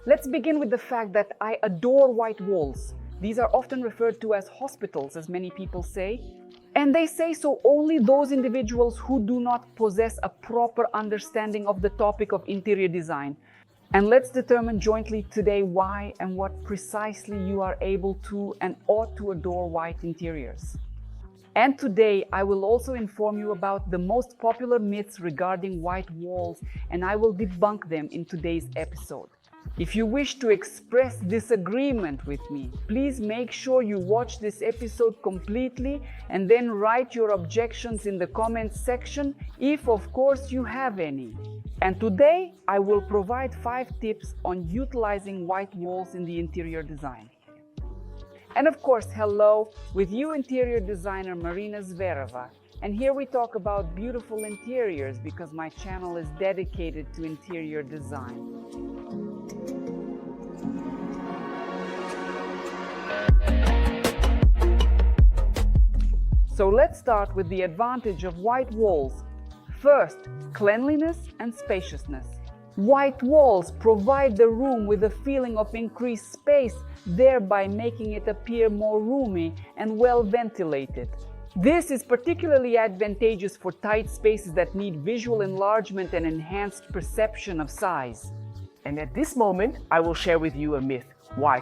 Let's begin with the fact that I adore white walls. These are often referred to as hospitals, as many people say. And they say so only those individuals who do not possess a proper understanding of the topic of interior design. And let's determine jointly today why and what precisely you are able to and ought to adore white interiors. And today I will also inform you about the most popular myths regarding white walls, and I will debunk them in today's episode. If you wish to express disagreement with me, please make sure you watch this episode completely and then write your objections in the comments section, if of course you have any. And today I will provide 5 tips on utilizing white walls in the interior design. And of course, hello, with you interior designer Marina Zvereva. And here we talk about beautiful interiors because my channel is dedicated to interior design. So let's start with the advantage of white walls. First, cleanliness and spaciousness. White walls provide the room with a feeling of increased space, thereby making it appear more roomy and well ventilated. This is particularly advantageous for tight spaces that need visual enlargement and enhanced perception of size. And at this moment, I will share with you a myth. Why?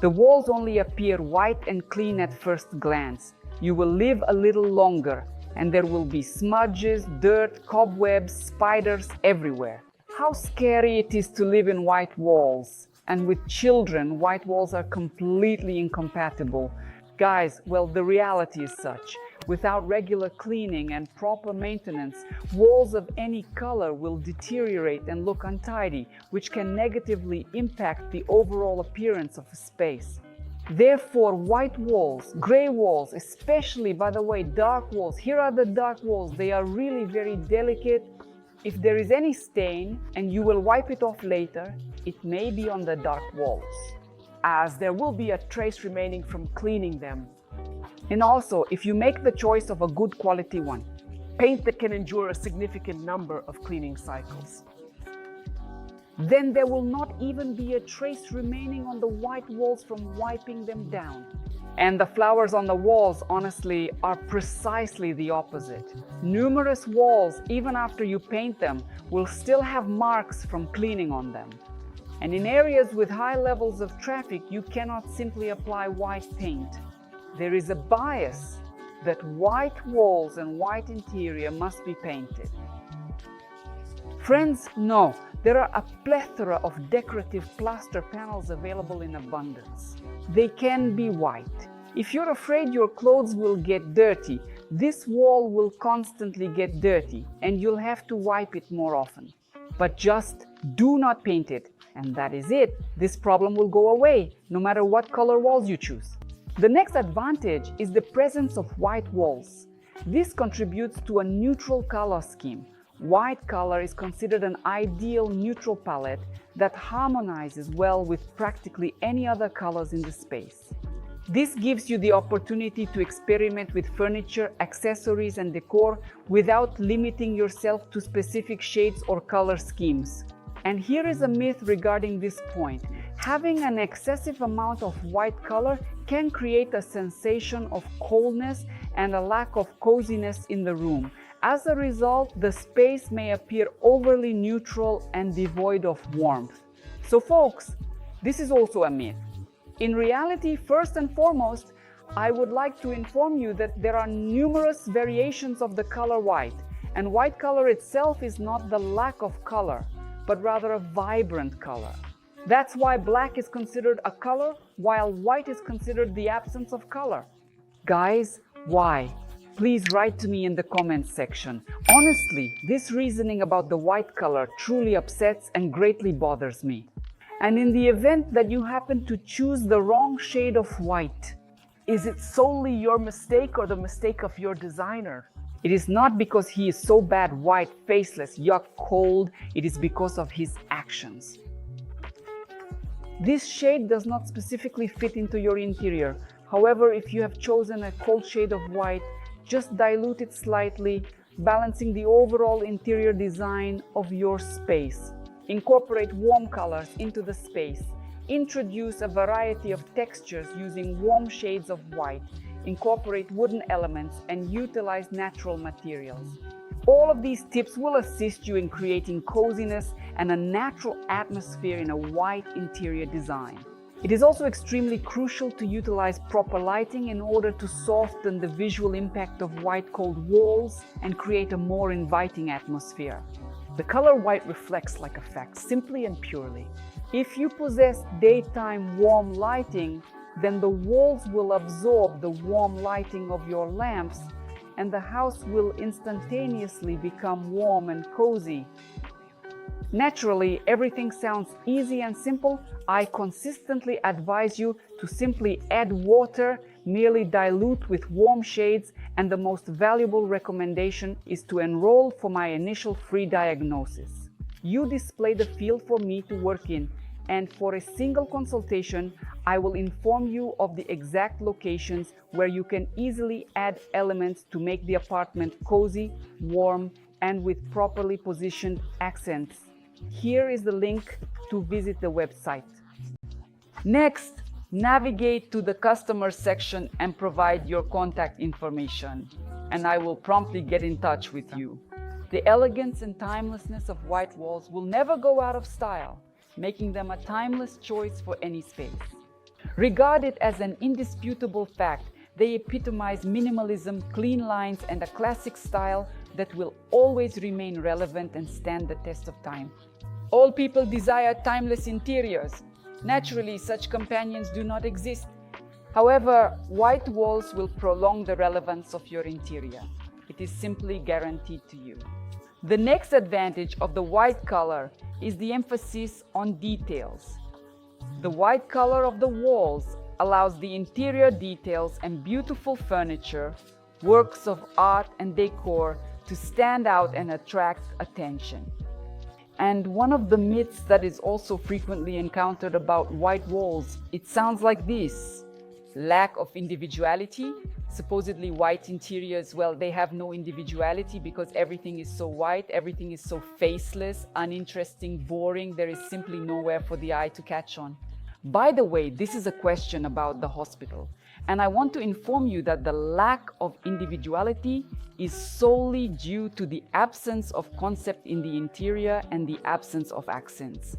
The walls only appear white and clean at first glance. You will live a little longer, and there will be smudges, dirt, cobwebs, spiders everywhere. How scary it is to live in white walls. And with children, white walls are completely incompatible. Guys, well, the reality is such. Without regular cleaning and proper maintenance, walls of any color will deteriorate and look untidy, which can negatively impact the overall appearance of a space. Therefore, white walls, gray walls, especially, by the way, dark walls, here are the dark walls, they are really very delicate. If there is any stain and you will wipe it off later, it may be on the dark walls, as there will be a trace remaining from cleaning them. And also, if you make the choice of a good quality one, paint that can endure a significant number of cleaning cycles, then there will not even be a trace remaining on the white walls from wiping them down. And the flowers on the walls, honestly, are precisely the opposite. Numerous walls, even after you paint them, will still have marks from cleaning on them. And in areas with high levels of traffic, you cannot simply apply white paint. There is a bias that white walls and white interior must be painted. Friends, no, there are a plethora of decorative plaster panels available in abundance. They can be white. If you're afraid your clothes will get dirty, this wall will constantly get dirty and you'll have to wipe it more often. But just do not paint it, and that is it. This problem will go away, no matter what color walls you choose. The next advantage is the presence of white walls. This contributes to a neutral color scheme. White color is considered an ideal neutral palette that harmonizes well with practically any other colors in the space. This gives you the opportunity to experiment with furniture, accessories, and decor without limiting yourself to specific shades or color schemes. And here is a myth regarding this point. Having an excessive amount of white color can create a sensation of coldness and a lack of coziness in the room. As a result, the space may appear overly neutral and devoid of warmth. So folks, this is also a myth. In reality, first and foremost, I would like to inform you that there are numerous variations of the color white, and white color itself is not the lack of color, but rather a vibrant color. That's why black is considered a color, while white is considered the absence of color. Guys, why? Please write to me in the comments section. Honestly, this reasoning about the white color truly upsets and greatly bothers me. And in the event that you happen to choose the wrong shade of white, is it solely your mistake or the mistake of your designer? It is not because he is so bad, white, faceless, yuck, cold. It is because of his actions. This shade does not specifically fit into your interior. However, if you have chosen a cold shade of white, just dilute it slightly, balancing the overall interior design of your space. Incorporate warm colors into the space. Introduce a variety of textures using warm shades of white. Incorporate wooden elements and utilize natural materials. All of these tips will assist you in creating coziness and a natural atmosphere in a white interior design. It is also extremely crucial to utilize proper lighting in order to soften the visual impact of white cold walls and create a more inviting atmosphere. The color white reflects like a fact, simply and purely. If you possess daytime warm lighting, then the walls will absorb the warm lighting of your lamps and the house will instantaneously become warm and cozy. Naturally, everything sounds easy and simple. I consistently advise you to simply add water, merely dilute with warm shades, and the most valuable recommendation is to enroll for my initial free diagnosis. You display the field for me to work in, and for a single consultation, I will inform you of the exact locations where you can easily add elements to make the apartment cozy, warm, and with properly positioned accents. Here is the link to visit the website. Next, navigate to the customer section and provide your contact information, and I will promptly get in touch with you. The elegance and timelessness of white walls will never go out of style, making them a timeless choice for any space. Regarded as an indisputable fact, they epitomize minimalism, clean lines, and a classic style that will always remain relevant and stand the test of time. All people desire timeless interiors. Naturally, such companions do not exist. However, white walls will prolong the relevance of your interior. It is simply guaranteed to you. The next advantage of the white color is the emphasis on details. The white color of the walls allows the interior details and beautiful furniture, works of art and decor to stand out and attract attention. And one of the myths that is also frequently encountered about white walls, it sounds like this: lack of individuality. Supposedly white interiors, well, they have no individuality because everything is so white, everything is so faceless, uninteresting, boring. There is simply nowhere for the eye to catch on. By the way, this is a question about the hospital, and I want to inform you that the lack of individuality is solely due to the absence of concept in the interior and the absence of accents.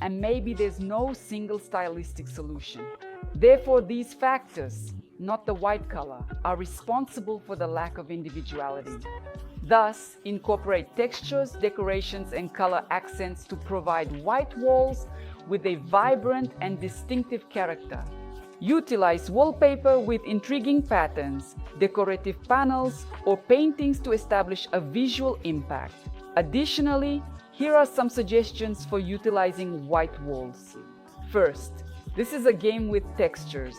And maybe there's no single stylistic solution. Therefore, these factors, not the white color, are responsible for the lack of individuality. Thus, incorporate textures, decorations, and color accents to provide white walls with a vibrant and distinctive character. Utilize wallpaper with intriguing patterns, decorative panels, or paintings to establish a visual impact. Additionally, here are some suggestions for utilizing white walls. First, this is a game with textures.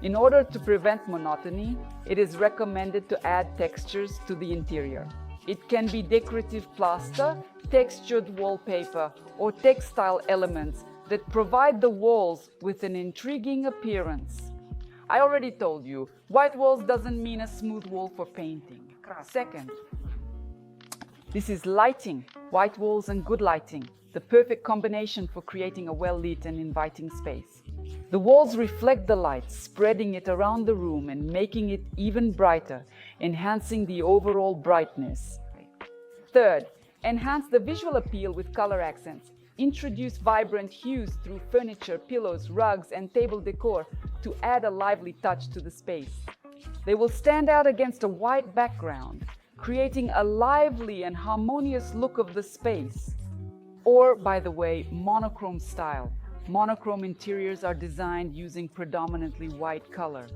In order to prevent monotony, it is recommended to add textures to the interior. It can be decorative plaster, textured wallpaper, or textile elements that provide the walls with an intriguing appearance. I already told you, white walls doesn't mean a smooth wall for painting. Second, this is lighting. White walls and good lighting, the perfect combination for creating a well-lit and inviting space. The walls reflect the light, spreading it around the room and making it even brighter, enhancing the overall brightness. Third, enhance the visual appeal with color accents. Introduce vibrant hues through furniture, pillows, rugs, and table decor to add a lively touch to the space. They will stand out against a white background, creating a lively and harmonious look of the space. Or, by the way, monochrome style. Monochrome interiors are designed using predominantly white color.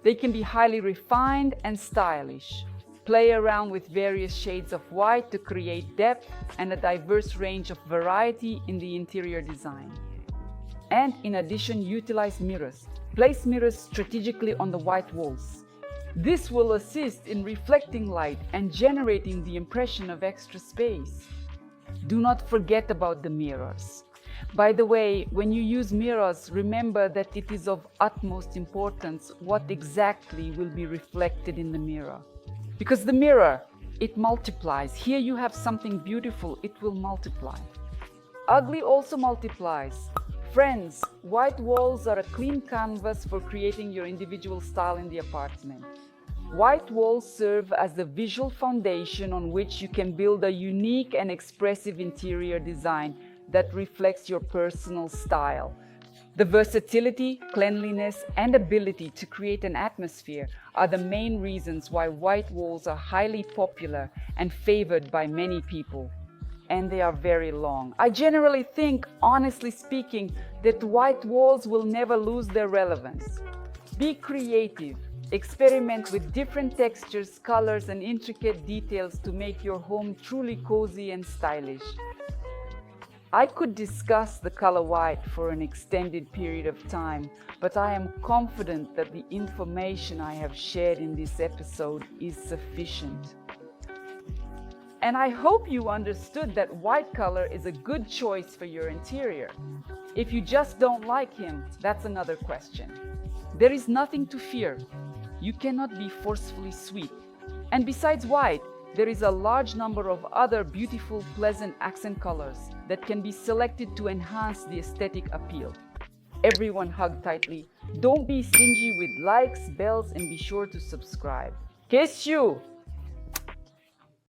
They can be highly refined and stylish. Play around with various shades of white to create depth and a diverse range of variety in the interior design. And in addition, utilize mirrors. Place mirrors strategically on the white walls. This will assist in reflecting light and generating the impression of extra space. Do not forget about the mirrors. By the way, when you use mirrors, remember that it is of utmost importance what exactly will be reflected in the mirror. Because the mirror, it multiplies. Here you have something beautiful, it will multiply. Ugly also multiplies. Friends, white walls are a clean canvas for creating your individual style in the apartment. White walls serve as the visual foundation on which you can build a unique and expressive interior design that reflects your personal style. The versatility, cleanliness, and ability to create an atmosphere are the main reasons why white walls are highly popular and favored by many people. And they are very long. I generally think, honestly speaking, that white walls will never lose their relevance. Be creative. Experiment with different textures, colors, and intricate details to make your home truly cozy and stylish. I could discuss the color white for an extended period of time, but I am confident that the information I have shared in this episode is sufficient. And I hope you understood that white color is a good choice for your interior. If you just don't like him, that's another question. There is nothing to fear. You cannot be forcefully sweet. And besides white, there is a large number of other beautiful, pleasant accent colors that can be selected to enhance the aesthetic appeal. Everyone hug tightly. Don't be stingy with likes, bells, and be sure to subscribe. Kiss you!